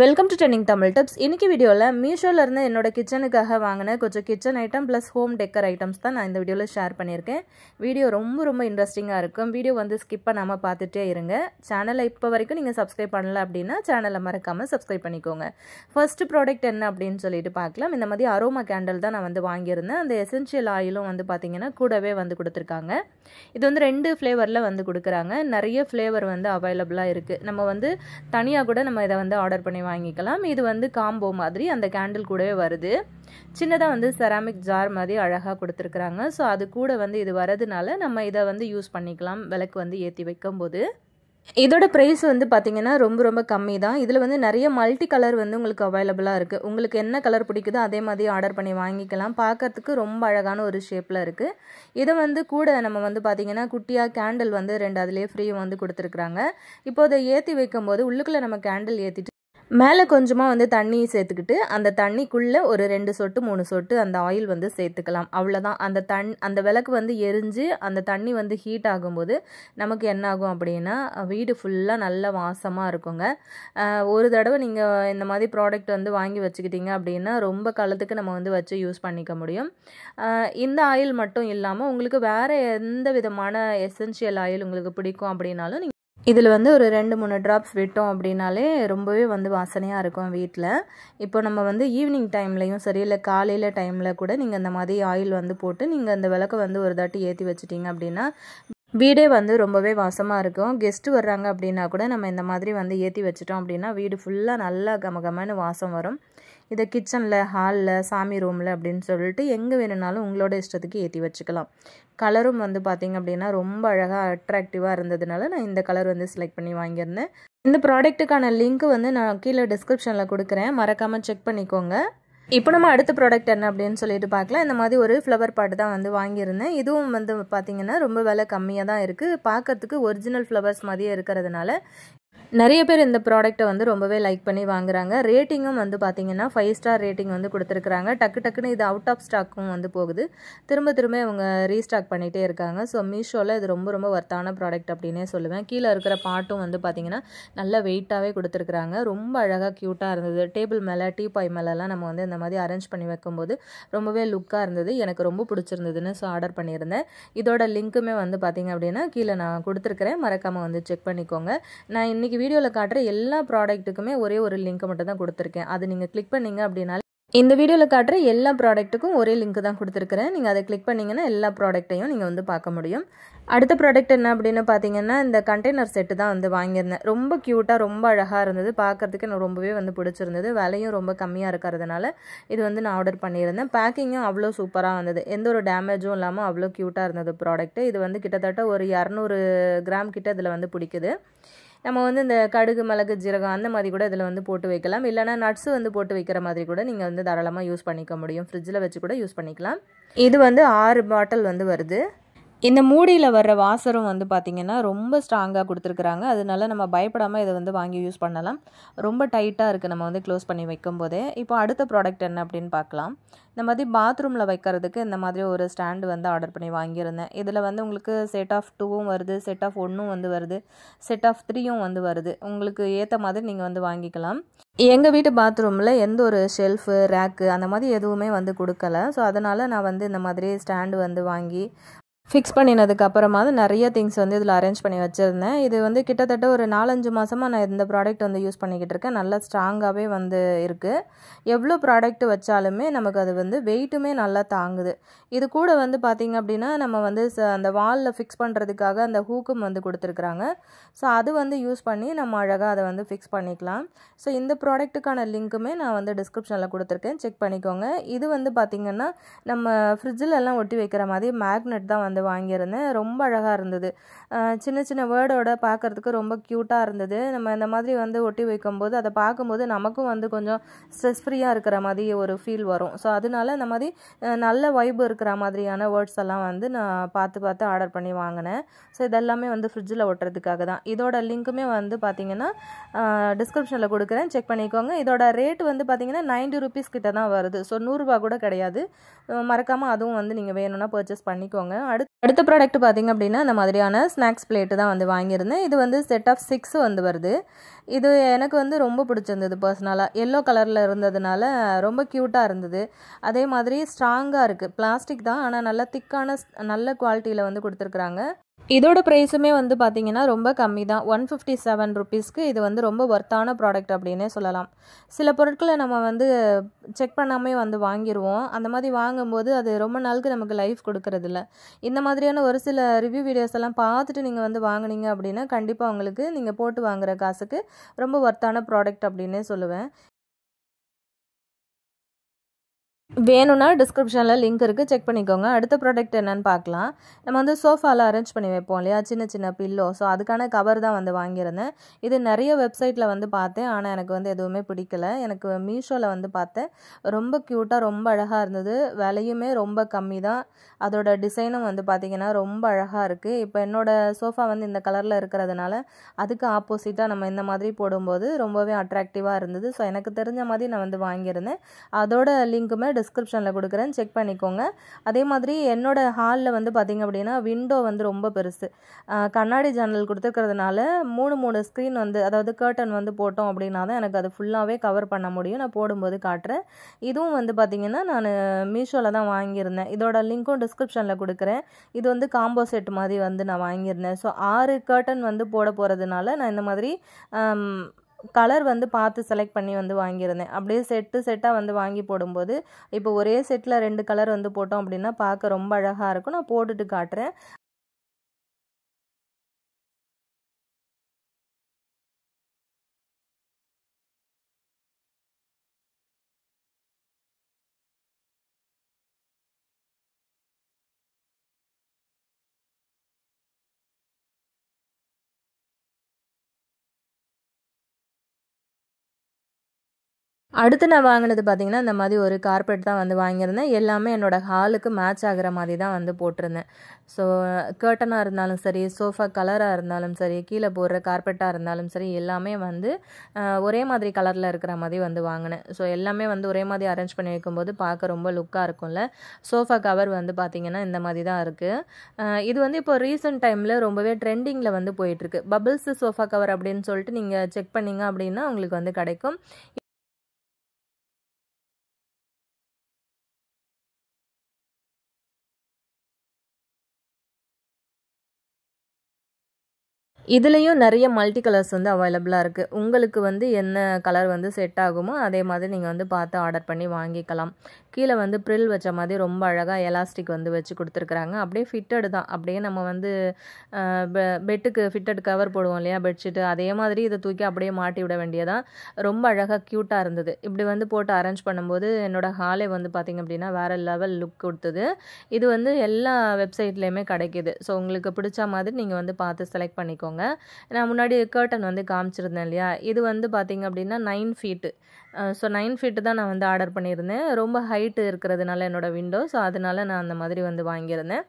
Welcome to trending Tamil tips. இன்னைக்கு வீடியோவில் மீஷோவில் இருந்து என்னோட கிச்சனுக்காக வாங்கின கொஞ்சம் kitchen item plus home decker items தான் நான் இந்த வீடியோவில் ஷேர் பண்ணியிருக்கேன். வீடியோ ரொம்ப இன்ட்ரெஸ்டிங்காக இருக்கும். வீடியோ வந்து ஸ்கிப் பண்ணாமல் பார்த்துட்டே இருங்க. சேனலை இப்போ வரைக்கும் நீங்கள் சப்ஸ்கிரைப் பண்ணல அப்படின்னா சேனலை மறக்காமல் சப்ஸ்கிரைப் பண்ணிக்கோங்க. ஃபர்ஸ்ட் ப்ராடக்ட் என்ன அப்படின்னு சொல்லிட்டு பார்க்கலாம். இந்த மாதிரி அரோமா கேண்டில் தான் நான் வந்து வாங்கியிருந்தேன். அந்த எசென்ஷியல் ஆயிலும் வந்து பார்த்தீங்கன்னா கூடவே வந்து கொடுத்துருக்காங்க. இது வந்து 2 ஃப்ளேவரில் வந்து கொடுக்குறாங்க. நிறைய ஃப்ளேவர் வந்து அவைலபிளாக இருக்குது. நம்ம வந்து தனியாக கூட நம்ம இதை வந்து ஆர்டர் பண்ணி வாங்கிக்கலாம். இது வந்து காம்போ மாதிரி அந்த கேண்டில் கூடவே வருது. சின்னதாக வந்து செராமிக் ஜார் மாதிரி அழகாக கொடுத்துருக்குறாங்க. ஸோ அது கூட வந்து இது வரதுனால நம்ம இதை வந்து யூஸ் பண்ணிக்கலாம் விளக்கு வந்து ஏற்றி வைக்கும்போது. இதோட ப்ரைஸ் வந்து பார்த்தீங்கன்னா ரொம்ப கம்மி தான். இதில் வந்து நிறைய மல்டி கலர் வந்து உங்களுக்கு அவைலபிளாக இருக்குது. உங்களுக்கு என்ன கலர் பிடிக்குதோ அதே மாதிரி ஆர்டர் பண்ணி வாங்கிக்கலாம். பார்க்கறதுக்கு ரொம்ப அழகான ஒரு ஷேப்பில் இருக்குது. இதை வந்து கூட நம்ம வந்து பார்த்தீங்கன்னா குட்டியாக கேண்டில் வந்து 2 அதிலே ஃப்ரீ வந்து கொடுத்துருக்குறாங்க. இப்போ அதை ஏற்றி வைக்கும்போது உள்ளுக்குள்ளே நம்ம கேண்டில் ஏற்றிட்டு மேலே கொஞ்சமாக வந்து தண்ணி சேர்த்துக்கிட்டு அந்த தண்ணிக்குள்ளே ஒரு 2 சொட்டு 3 சொட்டு அந்த ஆயில் வந்து சேர்த்துக்கலாம். அவ்வளோதான். அந்த விளக்கு வந்து எரிஞ்சு அந்த தண்ணி வந்து ஹீட் ஆகும்போது நமக்கு என்ன ஆகும் அப்படின்னா வீடு ஃபுல்லாக நல்ல வாசமாக இருக்குங்க. ஒரு தடவை நீங்கள் இந்த மாதிரி ப்ராடக்ட் வந்து வாங்கி வச்சுக்கிட்டீங்க அப்படின்னா ரொம்ப காலத்துக்கு நம்ம வந்து வச்சு யூஸ் பண்ணிக்க முடியும். இந்த ஆயில் மட்டும் இல்லாமல் உங்களுக்கு வேறு எந்த விதமான எசென்ஷியல் ஆயில் உங்களுக்கு பிடிக்கும் அப்படின்னாலும் இதில் வந்து ஒரு 2-3 ட்ராப்ஸ் விட்டோம் அப்படின்னாலே ரொம்பவே வந்து வாசனையாக இருக்கும் வீட்டில். இப்போ நம்ம வந்து ஈவினிங் டைம்லையும் சரி இல்லை காலையில் டைமில் கூட நீங்கள் இந்த மாதிரி ஆயில் வந்து போட்டு நீங்கள் அந்த விளக்கை வந்து ஒரு தாட்டி ஏற்றி வச்சிட்டிங்க அப்படின்னா வீடே வந்து ரொம்பவே வாசமாக இருக்கும். கெஸ்ட்டு வர்றாங்க அப்படின்னா கூட நம்ம இந்த மாதிரி வந்து ஏற்றி வச்சிட்டோம் அப்படின்னா வீடு ஃபுல்லாக நல்லா கமகமன்னு வாசம் வரும். இதை கிச்சனில், ஹாலில், சாமி ரூமில் அப்படின்னு சொல்லிட்டு எங்கே வேணும்னாலும் உங்களோட இஷ்டத்துக்கு ஏற்றி வச்சுக்கலாம். கலரும் வந்து பார்த்திங்க அப்படின்னா ரொம்ப அழகாக அட்ராக்டிவாக இருந்ததுனால நான் இந்த கலர் வந்து செலக்ட் பண்ணி வாங்கியிருந்தேன். இந்த ப்ராடக்ட்டுக்கான லிங்க் வந்து நான் கீழே டிஸ்கிரிப்ஷனில் கொடுக்குறேன், மறக்காமல் செக் பண்ணிக்கோங்க. இப்போ நம்ம அடுத்த ப்ராடக்ட் என்ன அப்படின்னு சொல்லிட்டு பார்க்கலாம். இந்த மாதிரி ஒரு ஃப்ளவர் பாட்டு தான் வந்து வாங்கியிருந்தேன். இதுவும் வந்து பார்த்திங்கன்னா ரொம்ப விலை கம்மியாக தான் இருக்குது. பார்க்கறதுக்கு ஒரிஜினல் ஃப்ளவர்ஸ் மாதிரியே இருக்கிறதுனால நிறைய பேர் இந்த ப்ராடக்ட்டை வந்து ரொம்பவே லைக் பண்ணி வாங்குறாங்க. ரேட்டிங்கும் வந்து பார்த்தீங்கன்னா 5 ஸ்டார் ரேட்டிங் வந்து கொடுத்துருக்குறாங்க. டக்குன்னு இது அவுட் ஆஃப் ஸ்டாக்கும் வந்து போகுது. திரும்ப இவங்க ரீஸ்டாக் பண்ணிகிட்டே இருக்காங்க. ஸோ மீஷோவில் இது ரொம்ப வர்த்தான ப்ராடக்ட் அப்படின்னே சொல்லுவேன். கீழே இருக்கிற பாட்டும் வந்து பார்த்தீங்கன்னா நல்ல வெயிட்டாகவே கொடுத்துருக்குறாங்க. ரொம்ப அழகாக க்யூட்டாக இருந்தது. டேபிள் மேலே, டீபாய் மேலெலாம் நம்ம வந்து இந்த மாதிரி அரேஞ்ச் பண்ணி வைக்கும்போது ரொம்பவே லுக்காக இருந்தது. எனக்கு ரொம்ப பிடிச்சிருந்ததுன்னு ஸோ ஆர்டர் பண்ணியிருந்தேன். இதோட லிங்க்குமே வந்து பார்த்தீங்க அப்படின்னா கீழே நான் கொடுத்துருக்குறேன், மறக்காமல் வந்து செக் பண்ணிக்கோங்க. நான் இன்றைக்கி வீடியோவில் காட்டுற எல்லா ப்ராடக்ட்டுக்குமே ஒரே ஒரு லிங்க் மட்டும் தான் கொடுத்துருக்கேன். அது நீங்கள் கிளிக் பண்ணிங்க அப்படின்னாலே இந்த வீடியோவில் காட்டுற எல்லா ப்ராடக்ட்டுக்கும் ஒரே லிங்க் தான் கொடுத்துருக்குறேன். நீங்கள் அதை கிளிக் பண்ணிங்கன்னா எல்லா ப்ராடக்ட்டையும் நீங்கள் வந்து பார்க்க முடியும். அடுத்த ப்ராடக்ட் என்ன அப்படின்னு பார்த்தீங்கன்னா இந்த கண்டெய்னர் செட்டு தான் வந்து வாங்கியிருந்தேன். ரொம்ப க்யூட்டாக ரொம்ப அழகாக இருந்தது. பார்க்குறதுக்கு எனக்கு ரொம்பவே வந்து பிடிச்சிருந்தது. விலையும் ரொம்ப கம்மியாக இருக்கிறதுனால இது வந்து நான் ஆர்டர் பண்ணியிருந்தேன். பேக்கிங்கும் அவ்வளோ சூப்பராக வந்தது. எந்த ஒரு டேமேஜும் இல்லாமல் அவ்வளோ க்யூட்டாக இருந்தது ப்ராடக்ட்டு. இது வந்து கிட்டத்தட்ட ஒரு 200 கிராம் கிட்ட இதில் வந்து பிடிக்குது. நம்ம வந்து இந்த கடுகு, மிளகு, ஜீரகம் அந்த மாதிரி கூட இதில் வந்து போட்டு வைக்கலாம். இல்லைனா நட்ஸு வந்து போட்டு வைக்கிற மாதிரி கூட நீங்கள் வந்து தாராளமாக யூஸ் பண்ணிக்க முடியும். ஃப்ரிட்ஜில் வச்சு கூட யூஸ் பண்ணிக்கலாம். இது வந்து 6 பாட்டில் வந்து வருது. இந்த மூடியில் வர்ற வாசரும் வந்து பார்த்திங்கன்னா ரொம்ப ஸ்ட்ராங்காக கொடுத்துருக்குறாங்க. அதனால நம்ம பயப்படாமல் இதை வந்து வாங்கி யூஸ் பண்ணலாம். ரொம்ப டைட்டாக இருக்குது நம்ம வந்து க்ளோஸ் பண்ணி வைக்கும் போதே. இப்போ அடுத்த ப்ராடக்ட் என்ன அப்படின்னு பார்க்கலாம். இந்த மாதிரி பாத்ரூமில் வைக்கிறதுக்கு இந்த மாதிரி ஒரு ஸ்டாண்டு வந்து ஆர்டர் பண்ணி வாங்கியிருந்தேன். இதில் வந்து உங்களுக்கு செட் ஆஃப் 2ம் வருது, செட் ஆஃப் 1ம் வந்து வருது, செட் ஆஃப் 3யும் வந்து வருது. உங்களுக்கு ஏற்ற மாதிரி நீங்கள் வந்து வாங்கிக்கலாம். எங்கள் வீட்டு பாத்ரூமில் எந்த ஒரு ஷெல்ஃபு, ரேக்கு அந்த மாதிரி எதுவுமே வந்து கொடுக்கல. ஸோ அதனால் நான் வந்து இந்த மாதிரி ஸ்டாண்டு வந்து வாங்கி ஃபிக்ஸ் பண்ணினதுக்கு அப்புறமா தான் நிறைய திங்ஸ் வந்து இதில் அரேஞ்ச் பண்ணி வச்சுருந்தேன். இது வந்து கிட்டத்தட்ட ஒரு 4-5 மாதமாக நான் இந்த ப்ராடக்ட் வந்து யூஸ் பண்ணிக்கிட்டு இருக்கேன். நல்லா ஸ்ட்ராங்காகவே வந்து இருக்குது. எவ்வளோ ப்ராடக்ட் வச்சாலுமே நமக்கு அது வந்து வெயிட்டுமே நல்லா தாங்குது. இது கூட வந்து பார்த்திங்க அப்படின்னா நம்ம வந்து அந்த வாலில் ஃபிக்ஸ் பண்ணுறதுக்காக அந்த ஹூக்கும் வந்து கொடுத்துருக்குறாங்க. ஸோ அது வந்து யூஸ் பண்ணி நம்ம அழகாக அதை வந்து ஃபிக்ஸ் பண்ணிக்கலாம். ஸோ இந்த ப்ராடக்ட்டுக்கான லிங்க்குமே நான் வந்து டிஸ்கிரிப்ஷனில் கொடுத்துருக்கேன், செக் பண்ணிக்கோங்க. இது வந்து பார்த்திங்கன்னா நம்ம ஃப்ரிட்ஜிலெல்லாம் ஒட்டி வைக்கிற மாதிரி மேக்னெட் தான் வந்து வாங்கியிருந்தேன். ரொம்ப அழகாக இருந்தது. சின்ன வேர்டோட பார்க்குறதுக்கு ரொம்ப க்யூட்டாக இருந்தது. நம்ம இந்த மாதிரி வந்து ஒட்டி வைக்கும்போது அதை பார்க்கும்போது நமக்கும் வந்து கொஞ்சம் ஸ்ட்ரெஸ் ஃப்ரீயாக இருக்கிற மாதிரி ஒரு ஃபீல் வரும். ஸோ அதனால இந்த மாதிரி நல்ல வைப் இருக்கிற மாதிரியான வேர்ட்ஸ் எல்லாம் வந்து நான் பார்த்து ஆர்டர் பண்ணி வாங்கினேன். ஸோ இதெல்லாமே வந்து ஃப்ரிட்ஜில் ஒட்டுறதுக்காக தான். இதோட லிங்க்குமே வந்து பார்த்திங்கன்னா டிஸ்கிரிப்ஷனில் கொடுக்குறேன், செக் பண்ணிக்கோங்க. இதோட ரேட் வந்து பார்த்திங்கன்னா 90 ரூபீஸ் கிட்ட தான் வருது. ஸோ 100 ரூபா கூட கிடையாது. மறக்காமல் அதுவும் வந்து நீங்கள் வேணும்னா பர்ச்சேஸ் பண்ணிக்கோங்க. அடுத்த ப்ராடக்ட் பார்த்திங்க அப்படின்னா இந்த மாதிரியான ஸ்நாக்ஸ் பிளேட்டு தான் வந்து வாங்கியிருந்தேன். இது வந்து செட் ஆஃப் 6 வந்து வருது. இது எனக்கு வந்து ரொம்ப பிடிச்சிருந்தது பர்சனலாக. எல்லோ கலரில் இருந்ததுனால ரொம்ப க்யூட்டாக இருந்தது. அதே மாதிரி ஸ்ட்ராங்காக இருக்குது. பிளாஸ்டிக் தான், ஆனால் நல்லா திக்கான நல்ல குவாலிட்டியில் வந்து கொடுத்துருக்குறாங்க. இதோட ப்ரைஸுமே வந்து பார்த்திங்கன்னா ரொம்ப கம்மி தான். 157 ருபீஸ்க்கு இது வந்து ரொம்ப ஒர்த்தான ப்ராடக்ட் அப்படின்னே சொல்லலாம். சில பொருட்களை நம்ம வந்து செக் பண்ணாமே வந்து வாங்கிடுவோம். அந்த மாதிரி வாங்கும்போது அது ரொம்ப நாளுக்கு நமக்கு லைஃப் கொடுக்கறதில்ல. இந்த மாதிரியான ஒரு சில ரிவ்யூ வீடியோஸ் எல்லாம் பார்த்துட்டு நீங்கள் வந்து வாங்கினீங்க அப்படின்னா கண்டிப்பாக உங்களுக்கு நீங்கள் போட்டு வாங்குகிற காசுக்கு ரொம்ப ஒர்த்தான ப்ராடக்ட் அப்படின்னே சொல்லுவேன். வேணும்னா டிஸ்கிரிப்ஷனில் லிங்க் இருக்குது, செக் பண்ணிக்கோங்க. அடுத்த ப்ராடக்ட் என்னென்னு பார்க்கலாம். நம்ம வந்து சோஃபாவில் அரேஞ்ச் பண்ணி வைப்போம் இல்லையா, சின்ன சின்ன பில்லோ. ஸோ அதுக்கான கவர் தான் வந்து வாங்கியிருந்தேன். இது நிறைய வெப்சைட்டில் வந்து பார்த்தேன், ஆனால் எனக்கு வந்து எதுவுமே பிடிக்கல. எனக்கு மீஷோவில் வந்து பார்த்தேன். ரொம்ப க்யூட்டாக ரொம்ப அழகாக இருந்தது. விலையுமே ரொம்ப கம்மி தான். அதோட டிசைனும் வந்து பார்த்திங்கன்னா ரொம்ப அழகாக இருக்குது. இப்போ என்னோடய சோஃபா வந்து இந்த கலரில் இருக்கிறதுனால அதுக்கு ஆப்போசிட்டாக நம்ம இந்த மாதிரி போடும்போது ரொம்பவே அட்ராக்டிவாக இருந்தது. ஸோ எனக்கு தெரிஞ்ச மாதிரி நான் வந்து வாங்கியிருந்தேன். அதோட லிங்க்குமே டிஸ்கிரிப்ஷனில் கொடுக்குறேன், செக் பண்ணிக்கோங்க. அதே மாதிரி என்னோடய ஹாலில் வந்து பார்த்திங்க அப்படின்னா விண்டோ வந்து ரொம்ப பெருசு. கண்ணாடி ஜன்னல் கொடுத்துருக்கிறதுனால 3 ஸ்க்ரீன் வந்து, அதாவது கர்டன் வந்து போட்டோம் அப்படின்னா தான் எனக்கு அது ஃபுல்லாகவே கவர் பண்ண முடியும். நான் போடும்போது காட்டுறேன். இதுவும் வந்து பார்த்திங்கன்னா நான் மீஷோவில் தான் வாங்கியிருந்தேன். இதோட லிங்க்கும் டிஸ்கிரிப்ஷனில் கொடுக்குறேன். இது வந்து காம்போ செட் மாதிரி வந்து நான் வாங்கியிருந்தேன். ஸோ 6 கர்டன் வந்து போட போகிறதுனால நான் இந்த மாதிரி கலர் வந்து பார்த்து செலக்ட் பண்ணி வந்து வாங்கியிருந்தேன். அப்படியே செட்டாக வந்து வாங்கி போடும்போது இப்போ ஒரே செட்டில் 2 கலர் வந்து போட்டோம் அப்படின்னா பார்க்க ரொம்ப அழகாக இருக்கும். நான் போட்டுட்டு காட்டுறேன். அடுத்து நான் வாங்கினது பார்த்திங்கன்னா இந்த மாதிரி ஒரு கார்பெட் தான் வந்து வாங்கியிருந்தேன். எல்லாமே என்னோடய ஹாலுக்கு மேட்ச் ஆகிற மாதிரி தான் வந்து போட்டிருந்தேன். ஸோ கர்ட்டனாக இருந்தாலும் சரி, சோஃபா கலராக இருந்தாலும் சரி, கீழே போடுற கார்பெட்டாக இருந்தாலும் சரி, எல்லாமே வந்து ஒரே மாதிரி கலரில் இருக்கிற மாதிரி வந்து வாங்கினேன். ஸோ எல்லாமே வந்து ஒரே மாதிரி அரேஞ்ச் பண்ணி வைக்கும்போது பார்க்க ரொம்ப லுக்காக இருக்கும்ல. சோஃபா கவர் வந்து பார்த்திங்கன்னா இந்த மாதிரி தான் இருக்குது. இது வந்து இப்போ ரீசெண்ட் டைமில் ரொம்பவே ட்ரெண்டிங்கில் வந்து போயிட்டுருக்கு. பபிள்ஸ் சோஃபா கவர் அப்படின்னு சொல்லிட்டு நீங்கள் செக் பண்ணிங்க அப்படின்னா உங்களுக்கு வந்து கிடைக்கும். இதுலேயும் நிறைய மல்டி கலர்ஸ் வந்து அவைலபிளாக இருக்குது. உங்களுக்கு வந்து என்ன கலர் வந்து செட் ஆகுமோ அதே மாதிரி நீங்கள் வந்து பார்த்து ஆர்டர் பண்ணி வாங்கிக்கலாம். கீழே வந்து ப்ரில் வச்ச மாதிரி ரொம்ப அழகாக எலாஸ்டிக் வந்து வச்சு கொடுத்துருக்குறாங்க. அப்படியே ஃபிட்டடு தான். அப்படியே நம்ம வந்து பெட்டுக்கு ஃபிட்டட் கவர் போடுவோம் இல்லையா, பெட்ஷீட்டு, அதே மாதிரி இதை தூக்கி அப்படியே மாட்டி விட வேண்டியதான். ரொம்ப அழகாக க்யூட்டாக இருந்தது. இப்படி வந்து போட்டு அரேஞ்ச் பண்ணும்போது என்னோடய ஹாலே வந்து பார்த்திங்க அப்படின்னா வேறு லெவல் லுக் கொடுத்தது. இது வந்து எல்லா வெப்சைட்லேயுமே கிடைக்கிது. ஸோ உங்களுக்கு பிடிச்ச மாதிரி நீங்கள் வந்து பார்த்து செலக்ட் பண்ணிக்கோங்க. நான் முன்னாடி கர்டன் வந்து காமிச்சிருந்தேன் இல்லையா, இது வந்து பார்த்திங்க அப்படின்னா 9 ஃபீட்டு. ஸோ 9 ஃபீட்டு தான் நான் வந்து ஆர்டர் பண்ணியிருந்தேன். ரொம்ப ஹைட்டு இருக்கிறதுனால என்னோடய விண்டோ, ஸோ அதனால நான் அந்த மாதிரி வந்து வாங்கியிருந்தேன்.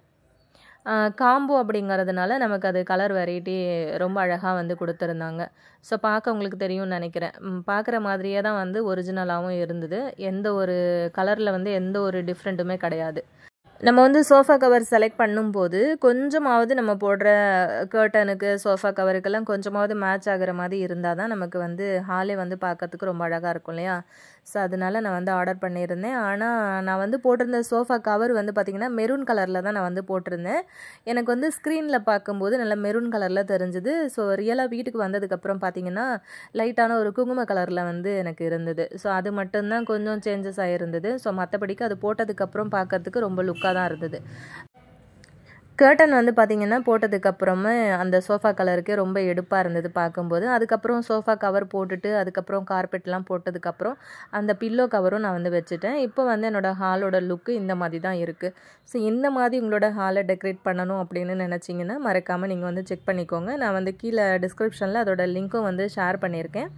காம்போ அப்படிங்கிறதுனால நமக்கு அது கலர் வெரைட்டி ரொம்ப அழகாக வந்து கொடுத்துருந்தாங்க. ஸோ பார்க்க உங்களுக்கு தெரியும்னு நினைக்கிறேன். பார்க்குற மாதிரியே தான் வந்து ஒரிஜினலாகவும் இருந்தது. எந்த ஒரு கலரில் வந்து எந்த ஒரு டிஃப்ரெண்ட்டுமே கிடையாது. நம்ம வந்து சோஃபா கவர் செலக்ட் பண்ணும்போது கொஞ்சமாவது நம்ம போடுற கர்ட்டனுக்கு, சோஃபா கவருக்கெல்லாம் கொஞ்சமாவது மேட்ச் ஆகிற மாதிரி இருந்தால் தான் நமக்கு வந்து ஹாலே வந்து பார்க்கறதுக்கு ரொம்ப அழகாக இருக்கும் இல்லையா. ஸோ அதனால நான் வந்து ஆர்டர் பண்ணியிருந்தேன். ஆனால் நான் வந்து போட்டிருந்த சோஃபா கவர் வந்து பார்த்திங்கன்னா மெரூன் கலரில் தான் நான் வந்து போட்டிருந்தேன். எனக்கு வந்து ஸ்க்ரீனில் பார்க்கும்போது நல்லா மெரூன் கலரில் தெரிஞ்சுது. ஸோ ரியலாக வீட்டுக்கு வந்ததுக்கப்புறம் பார்த்திங்கன்னா லைட்டான ஒரு குங்கும கலரில் வந்து எனக்கு இருந்தது. ஸோ அது மட்டும்தான் கொஞ்சம் சேஞ்சஸ் ஆகிருந்தது. ஸோ மற்றபடிக்கு அது போட்டதுக்கப்புறம் பார்க்கறதுக்கு ரொம்ப லுக்காக தான் இருந்தது. கர்டன் வந்து பார்த்திங்கன்னா போட்டதுக்கப்புறமே அந்த சோஃபா கலருக்கே ரொம்ப எடுப்பாக இருந்தது பார்க்கும்போது. அதுக்கப்புறம் சோஃபா கவர் போட்டுட்டு அதுக்கப்புறம் கார்பெட்லாம் போட்டதுக்கப்புறம் அந்த பில்லோ கவரும் நான் வந்து வச்சுட்டேன். இப்போ வந்து என்னோடய ஹாலோட லுக்கு இந்த மாதிரி தான் இருக்குது. ஸோ இந்த மாதிரி உங்களோட ஹாலை டெக்கரேட் பண்ணணும் அப்படின்னு நினச்சிங்கன்னா மறக்காமல் நீங்கள் வந்து செக் பண்ணிக்கோங்க. நான் வந்து கீழே டிஸ்கிரிப்ஷனில் அதோட லிங்க்கும் வந்து ஷேர் பண்ணியிருக்கேன்.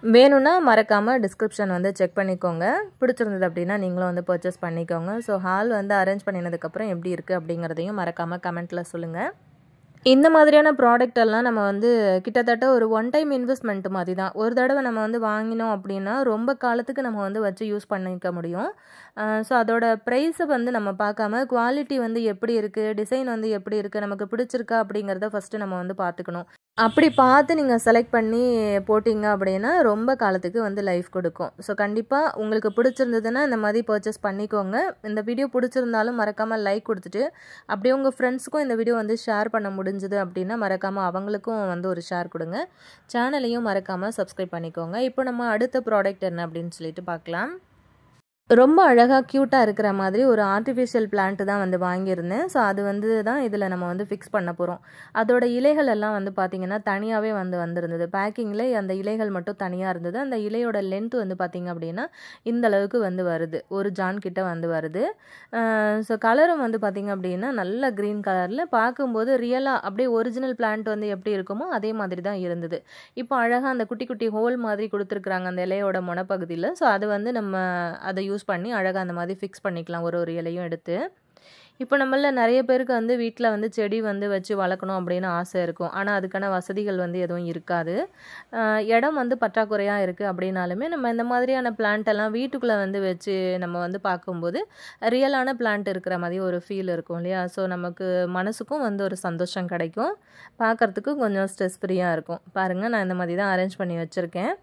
வேணும்னா மறக்காமல் டிஸ்கிரிப்ஷன் வந்து செக் பண்ணிக்கோங்க. பிடிச்சிருந்தது அப்படின்னா நீங்களும் வந்து பர்ச்சேஸ் பண்ணிக்கோங்க. ஸோ ஹால் வந்து அரேஞ்ச் பண்ணினதுக்கப்புறம் எப்படி இருக்குது அப்படிங்கிறதையும் மறக்காமல் கமெண்ட்டில் சொல்லுங்கள். இந்த மாதிரியான ப்ராடக்ட் எல்லாம் நம்ம வந்து கிட்டத்தட்ட ஒரு ஒன் டைம் இன்வெஸ்ட்மெண்ட் மாதிரி தான். ஒரு தடவை நம்ம வந்து வாங்கினோம் அப்படின்னா ரொம்ப காலத்துக்கு நம்ம வந்து வச்சு யூஸ் பண்ணிக்க முடியும். ஸோ அதோட ப்ரைஸை வந்து நம்ம பார்க்காம குவாலிட்டி வந்து எப்படி இருக்குது, டிசைன் வந்து எப்படி இருக்குது, நமக்கு பிடிச்சிருக்கா அப்படிங்கிறத ஃபஸ்ட்டு நம்ம வந்து பார்த்துக்கணும். அப்படி பார்த்து நீங்கள் செலக்ட் பண்ணி போட்டிங்க அப்படின்னா ரொம்ப காலத்துக்கு வந்து லைஃப் கொடுக்கும். ஸோ கண்டிப்பாக உங்களுக்கு பிடிச்சிருந்ததுன்னா இந்த மாதிரி பர்ச்சேஸ் பண்ணிக்கோங்க. இந்த வீடியோ பிடிச்சிருந்தாலும் மறக்காமல் லைக் கொடுத்துட்டு, அப்படியே உங்கள் ஃப்ரெண்ட்ஸுக்கும் இந்த வீடியோ வந்து ஷேர் பண்ண முடிஞ்சுது அப்படின்னா மறக்காமல் அவங்களுக்கும் வந்து ஒரு ஷேர் கொடுங்க. சேனலையும் மறக்காமல் சப்ஸ்கிரைப் பண்ணிக்கோங்க. இப்போ நம்ம அடுத்த ப்ராடக்ட் என்ன அப்படின்னு சொல்லிட்டு பார்க்கலாம். ரொம்ப அழகாக க்யூட்டாக இருக்கிற மாதிரி ஒரு ஆர்டிஃபிஷியல் பிளான்ட் தான் வந்து வாங்கியிருந்தேன். ஸோ அது வந்து தான் இதில் நம்ம வந்து ஃபிக்ஸ் பண்ண போகிறோம். அதோட இலைகள் எல்லாம் வந்து பார்த்திங்கன்னா தனியாகவே வந்திருந்தது. பேக்கிங்கில் அந்த இலைகள் மட்டும் தனியாக இருந்தது. அந்த இலையோட லென்த் வந்து பார்த்திங்க அப்படின்னா இந்த அளவுக்கு வந்து வருது, ஒரு ஜான் கிட்ட வந்து வருது. ஸோ கலரும் வந்து பார்த்திங்க அப்படின்னா நல்ல க்ரீன் கலரில் பார்க்கும்போது ரியலாக அப்படியே ஒரிஜினல் பிளான்ட் வந்து எப்படி இருக்குமோ அதே மாதிரி தான் இருந்தது. இப்போ அழகாக அந்த குட்டி குட்டி ஹோல் மாதிரி கொடுத்துருக்குறாங்க அந்த இலையோட முனைப்பகுதியில். ஸோ அது வந்து நம்ம அதை யூஸ் பண்ணி அழகாக அந்த மாதிரி ஃபிக்ஸ் பண்ணிக்கலாம் ஒரு இலையும் எடுத்து. இப்போ நம்மள நிறைய பேருக்கு வந்து வீட்டில் வந்து செடி வந்து வச்சு வளர்க்கணும் அப்படின்னு ஆசை இருக்கும். ஆனால் அதுக்கான வசதிகள் வந்து எதுவும் இருக்காது. இடம் வந்து பற்றாக்குறையாக இருக்குது அப்படின்னாலுமே நம்ம இந்த மாதிரியான பிளான்ட் எல்லாம் வீட்டுக்குள்ளே வந்து வச்சு நம்ம வந்து பார்க்கும்போது ரியலான பிளான்ட் இருக்கிற மாதிரி ஒரு ஃபீல் இருக்கும் இல்லையா? ஸோ நமக்கு மனசுக்கும் வந்து ஒரு சந்தோஷம் கிடைக்கும், பார்க்குறதுக்கும் கொஞ்சம் ஸ்ட்ரெஸ் ஃப்ரீயாக இருக்கும். பாருங்கள், நான் இந்த மாதிரி தான் அரேஞ்ச் பண்ணி வச்சுருக்கேன்.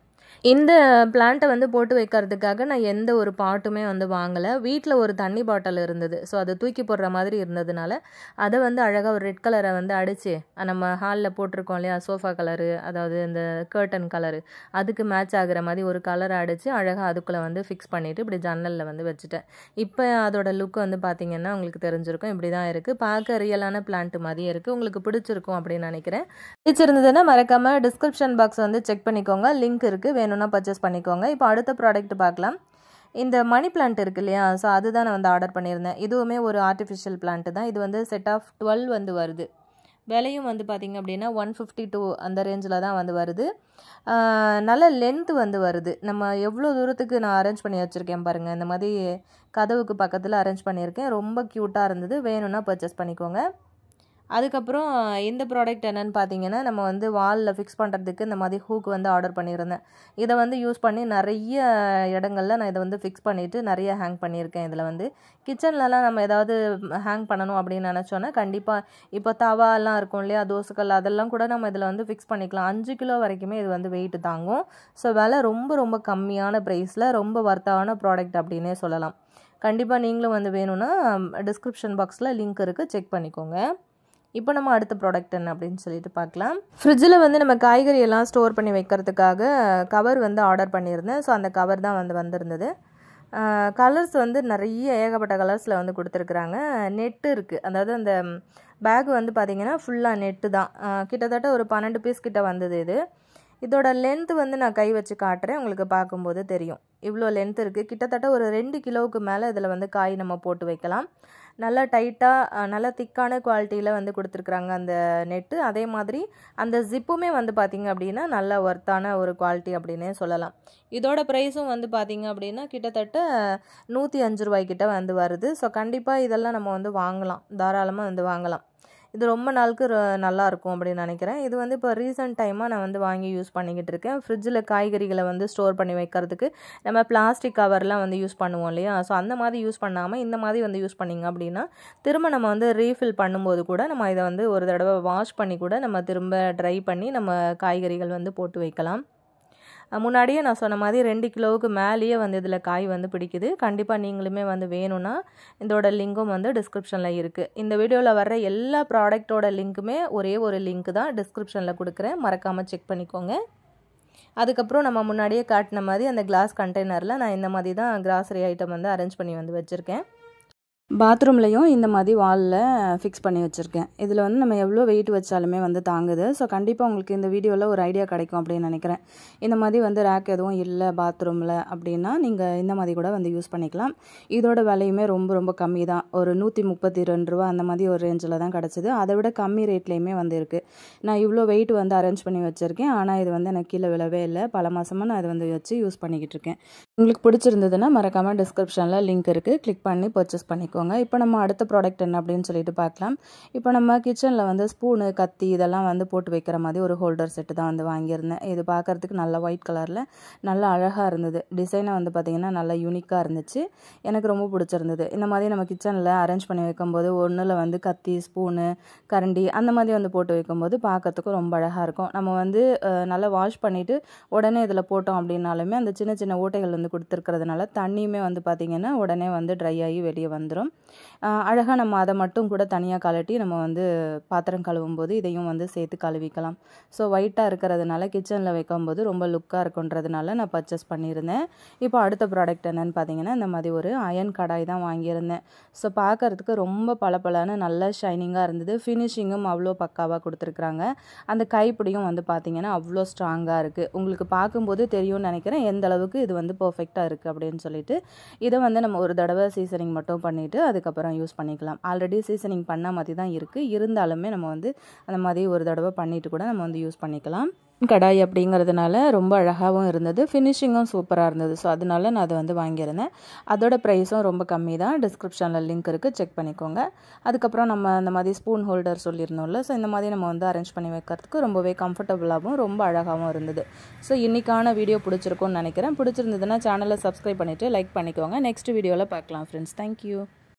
இந்த பிளான்ட்டை வந்து போட்டு வைக்கிறதுக்காக நான் எந்த ஒரு பாட்டுமே வந்து வாங்கலை. வீட்டில் ஒரு தண்ணி பாட்டில் இருந்தது. ஸோ அதை தூக்கி போடுற மாதிரி இருந்ததுனால அதை வந்து அழகாக ஒரு ரெட் கலரை வந்து அடித்து நம்ம ஹாலில் போட்டிருக்கோம் இல்லையா, சோஃபா கலரு, அதாவது இந்த கர்டன் கலரு, அதுக்கு மேட்ச் ஆகிற மாதிரி ஒரு கலரை அடித்து அழகாக அதுக்குள்ளே வந்து ஃபிக்ஸ் பண்ணிவிட்டு இப்படி ஜன்னலில் வந்து வச்சுட்டேன். இப்போ அதோட லுக் வந்து பார்த்திங்கன்னா உங்களுக்கு தெரிஞ்சிருக்கும். இப்படி தான் இருக்குது. பார்க்க ரியலான பிளான்ட் மாதிரியே இருக்குது. உங்களுக்கு பிடிச்சிருக்கும் அப்படின்னு நினைக்கிறேன். பிடிச்சிருந்ததுன்னா மறக்காமல் டிஸ்கிரிப்ஷன் பாக்ஸ் வந்து செக் பண்ணிக்கோங்க, லிங்க் இருக்குது, வேணும்னா பர்ச்சேஸ் பண்ணிக்கோங்க. இப்போ அடுத்த ப்ராடக்ட் பார்க்கலாம். இந்த மணி பிளான்ட் இருக்கு இல்லையா, ஸோ அதுதான் நான் வந்து ஆர்டர் பண்ணியிருந்தேன். இதுவுமே ஒரு ஆர்டிஃபிஷியல் பிளான்ட் தான். இது வந்து செட் ஆஃப் 12 வந்து வருது. விலையும் வந்து பார்த்திங்க அப்படின்னா 152 அந்த ரேஞ்சில் தான் வந்து வருது. நல்ல லென்த் வந்து வருது. நம்ம எவ்வளோ தூரத்துக்கு நான் அரேஞ்ச் பண்ணி வச்சுருக்கேன் பாருங்கள். இந்த மாதிரி கதவுக்கு பக்கத்தில் அரேஞ்ச் பண்ணியிருக்கேன். ரொம்ப க்யூட்டாக இருந்தது. வேணும்னா பர்ச்சேஸ் பண்ணிக்கோங்க. அதுக்கப்புறம் இந்த ப்ராடக்ட் என்னென்னு பார்த்தீங்கன்னா, நம்ம வந்து வாலில் ஃபிக்ஸ் பண்ணுறதுக்கு இந்த மாதிரி ஹூக் வந்து ஆர்டர் பண்ணியிருந்தேன். இதை வந்து யூஸ் பண்ணி நிறைய இடங்களில் நான் இதை வந்து ஃபிக்ஸ் பண்ணிவிட்டு நிறைய ஹேங் பண்ணியிருக்கேன். இதில் வந்து கிச்சன்லலாம் நம்ம ஏதாவது ஹேங் பண்ணணும் அப்படின்னு நினச்சோன்னா கண்டிப்பாக இப்போ தவாலாம் இருக்கும் இல்லையா, தோசைக்கல், அதெல்லாம் கூட நம்ம இதில் வந்து ஃபிக்ஸ் பண்ணிக்கலாம். 5 கிலோ வரைக்குமே இது வந்து வெயிட் தாங்கும். ஸோ விலை ரொம்ப ரொம்ப கம்மியான ப்ரைஸில் ரொம்ப வர்த்தான ப்ராடக்ட் அப்படின்னே சொல்லலாம். கண்டிப்பாக நீங்களும் வந்து வேணும்னா டிஸ்கிரிப்ஷன் பாக்ஸில் லிங்க் இருக்குது, செக் பண்ணிக்கோங்க. இப்போ நம்ம அடுத்த ப்ராடக்ட் என்ன அப்படின்னு சொல்லிட்டு பார்க்கலாம். ஃப்ரிட்ஜில் வந்து நம்ம காய்கறி எல்லாம் ஸ்டோர் பண்ணி வைக்கிறதுக்காக கவர் வந்து ஆர்டர் பண்ணியிருந்தேன். ஸோ அந்த கவர் தான் வந்து வந்திருந்தது. கலர்ஸ் வந்து நிறைய ஏகப்பட்ட கலர்ஸில் வந்து கொடுத்துருக்குறாங்க. நெட்டு இருக்குது, அதாவது அந்த பேக் வந்து பார்த்திங்கன்னா ஃபுல்லாக நெட்டு தான். கிட்டத்தட்ட ஒரு 12 பீஸ் கிட்ட வந்தது இது. இதோட லென்த் வந்து நான் கை வச்சு காட்டுறேன், உங்களுக்கு பார்க்கும்போது தெரியும். இவ்வளோ லென்த் இருக்குது. கிட்டத்தட்ட ஒரு 2 கிலோவுக்கு மேலே இதில் வந்து காய் நம்ம போட்டு வைக்கலாம். நல்லா டைட்டாக நல்லா திக்கான குவாலிட்டியில் வந்து கொடுத்துருக்குறாங்க அந்த நெட்டு. அதே மாதிரி அந்த ஜிப்புமே வந்து பார்த்திங்க அப்படின்னா நல்ல ஒர்த்தான ஒரு குவாலிட்டி அப்படின்னே சொல்லலாம். இதோட ப்ரைஸும் வந்து பார்த்திங்க அப்படின்னா கிட்டத்தட்ட 105 ரூபாய்க்கிட்ட வந்து வருது. ஸோ கண்டிப்பாக இதெல்லாம் நம்ம வந்து வாங்கலாம், தாராளமாக வந்து வாங்கலாம். இது ரொம்ப நாளுக்கு நல்லாயிருக்கும் அப்படின்னு நினைக்கிறேன். இது வந்து இப்போ ரீசெண்ட் டைமாக நான் வந்து வாங்கி யூஸ் பண்ணிக்கிட்டு இருக்கேன். ஃப்ரிட்ஜில் காய்கறிகளை வந்து ஸ்டோர் பண்ணி வைக்கிறதுக்கு நம்ம பிளாஸ்டிக் கவர்லாம் வந்து யூஸ் பண்ணுவோம் இல்லையா, ஸோ அந்த மாதிரி யூஸ் பண்ணாமல் இந்த மாதிரி வந்து யூஸ் பண்ணிங்க அப்படின்னா திரும்ப நம்ம வந்து ரீஃபில் பண்ணும்போது கூட நம்ம இதை வந்து ஒரு தடவை வாஷ் பண்ணி கூட நம்ம திரும்ப ட்ரை பண்ணி நம்ம காய்கறிகள் வந்து போட்டு வைக்கலாம். முன்னாடியே நான் சொன்ன மாதிரி 2 கிலோவுக்கு மேலேயே வந்து இதில் காய் வந்து பிடிக்குது. கண்டிப்பாக நீங்களுமே வந்து வேணும்னா இதோட லிங்க்கும் வந்து டிஸ்கிரிப்ஷனில் இருக்குது. இந்த வீடியோவில் வர்ற எல்லா ப்ராடக்டோட லிங்க்குமே ஒரே ஒரு லிங்க் தான் டிஸ்கிரிப்ஷனில் கொடுக்குறேன், மறக்காமல் செக் பண்ணிக்கோங்க. அதுக்கப்புறம் நம்ம முன்னாடியே காட்டின மாதிரி அந்த கிளாஸ் கண்டெய்னரில் நான் இந்த மாதிரி தான் கிராசரி ஐட்டம் வந்து அரேஞ்ச் பண்ணி வந்து வச்சுருக்கேன். பாத்ரூம்லேயும் இந்த மாதிரி வாலில் ஃபிக்ஸ் பண்ணி வச்சுருக்கேன். இதில் வந்து நம்ம எவ்வளோ வெயிட் வச்சாலுமே வந்து தாங்குது. ஸோ கண்டிப்பாக உங்களுக்கு இந்த வீடியோவில் ஒரு ஐடியா கிடைக்கும் அப்படின்னு நினைக்கிறேன். இந்த மாதிரி வந்து ரேக் எதுவும் இல்லை பாத்ரூமில் அப்படின்னா நீங்கள் இந்த மாதிரி கூட வந்து யூஸ் பண்ணிக்கலாம். இதோட விலையுமே ரொம்ப ரொம்ப கம்மி தான். ஒரு 132 ரூபா அந்த மாதிரி ஒரு ரேஞ்சில் தான் கிடச்சிது. அதை விட கம்மி ரேட்லேயுமே வந்து இருக்குது. நான் இவ்வளோ வெயிட் வந்து அரேஞ்ச் பண்ணி வச்சுருக்கேன். ஆனால் இது வந்து எனக்கு கீழே விழவே இல்லை. பல மாதமாக நான் இது வந்து வச்சு யூஸ் பண்ணிக்கிட்டு இருக்கேன். உங்களுக்கு பிடிச்சிருந்ததுன்னா மறக்காமல் டிஸ்கிரிப்ஷனில் லிங்க் இருக்குது, கிளிக் பண்ணி பர்ச்சேஸ் பண்ணிக்கோங்க. பண்ணிக்கோங்க. இப்போ நம்ம அடுத்த ப்ராடக்ட் என்ன அப்படின்னு சொல்லிட்டு பார்க்கலாம். இப்போ நம்ம கிச்சனில் வந்து ஸ்பூனு, கத்தி இதெல்லாம் வந்து போட்டு வைக்கிற மாதிரி ஒரு ஹோல்டர் செட்டு தான் வந்து வாங்கியிருந்தேன். இது பார்க்குறதுக்கு நல்லா ஒயிட் கலரில் நல்லா அழகாக இருந்தது. டிசைனை வந்து பார்த்திங்கன்னா நல்லா யூனிக்காக இருந்துச்சு. எனக்கு ரொம்ப பிடிச்சிருந்தது. இந்த மாதிரி நம்ம கிச்சனில் அரேஞ்ச் பண்ணி வைக்கும்போது ஒன்றில் வந்து கத்தி, ஸ்பூனு, கரண்டி அந்த மாதிரி வந்து போட்டு வைக்கும்போது பார்க்கறதுக்கும் ரொம்ப அழகாக இருக்கும். நம்ம வந்து நல்லா வாஷ் பண்ணிவிட்டு உடனே இதில் போட்டோம் அப்படின்னாலுமே அந்த சின்ன சின்ன ஓட்டைகள் வந்து கொடுத்துருக்கிறதுனால தண்ணியுமே வந்து பார்த்திங்கன்னா உடனே வந்து ட்ரை ஆகி வெளியே வந்துடும். அழகாக நம்ம அதை மட்டும் கூட தனியாக கலட்டி நம்ம வந்து பாத்திரம் கழுவும் போது இதையும் வந்து சேர்த்து கழுவிக்கலாம். ஸோ ஒயிட்டாக இருக்கிறதுனால கிச்சனில் வைக்கும்போது ரொம்ப லுக்காக இருக்குன்றதுனால நான் பர்ச்சேஸ் பண்ணியிருந்தேன். இப்போ அடுத்த ப்ராடக்ட் என்னென்னு பார்த்தீங்கன்னா இந்த மாதிரி ஒரு அயன் கடாய் தான் வாங்கியிருந்தேன். ஸோ பார்க்குறதுக்கு ரொம்ப பளபளன்னு நல்ல ஷைனிங்காக இருந்தது. ஃபினிஷிங்கும் அவ்வளோ பக்காவாக கொடுத்துருக்குறாங்க. அந்த கைப்பிடியும் வந்து பார்த்திங்கன்னா அவ்வளோ ஸ்ட்ராங்காக இருக்குது. உங்களுக்கு பார்க்கும்போது தெரியும்னு நினைக்கிறேன் எந்த அளவுக்கு இது வந்து பர்ஃபெக்டாக இருக்குது அப்படின்னு சொல்லிட்டு. இதை வந்து நம்ம ஒரு தடவை சீசனிங் மட்டும் பண்ணிவிட்டு அதுக்கப்புறம் யூஸ் பண்ணிக்கலாம். ஆல்ரெடி சீசனிங் பண்ண மாதிரி தான் இருக்குது. இருந்தாலுமே நம்ம வந்து அந்த மாதிரி ஒரு தடவை பண்ணிவிட்டு கூட நம்ம வந்து யூஸ் பண்ணிக்கலாம். கடாய் அப்படிங்கிறதுனால ரொம்ப அழகாகவும் இருந்தது. ஃபினிஷிங்கும் சூப்பராக இருந்தது. ஸோ அதனால நான் அதை வந்து வாங்கியிருந்தேன். அதோட ப்ரைஸும் ரொம்ப கம்மி தான். டிஸ்கிரிப்ஷனில் லிங்க் இருக்குது, செக் பண்ணிக்கோங்க. அதுக்கப்புறம் நம்ம அந்த மாதிரி ஸ்பூன் ஹோல்டர் சொல்லியிருந்தோம்ல, ஸோ இந்த மாதிரி நம்ம வந்து அரேஞ்ச் பண்ணி வைக்கிறதுக்கு ரொம்பவே கம்ஃபர்டபுளாகவும் ரொம்ப அழகாகவும் இருந்தது. ஸோ இன்றைக்கான வீடியோ பிடிச்சிருக்கும்னு நினைக்கிறேன். பிடிச்சிருந்ததுன்னா சேனலை சப்ஸ்கிரைப் பண்ணிவிட்டு லைக் பண்ணிக்கோங்க. நெக்ஸ்ட் வீடியோவில் பார்க்கலாம் ஃப்ரெண்ட்ஸ். தேங்க்யூ.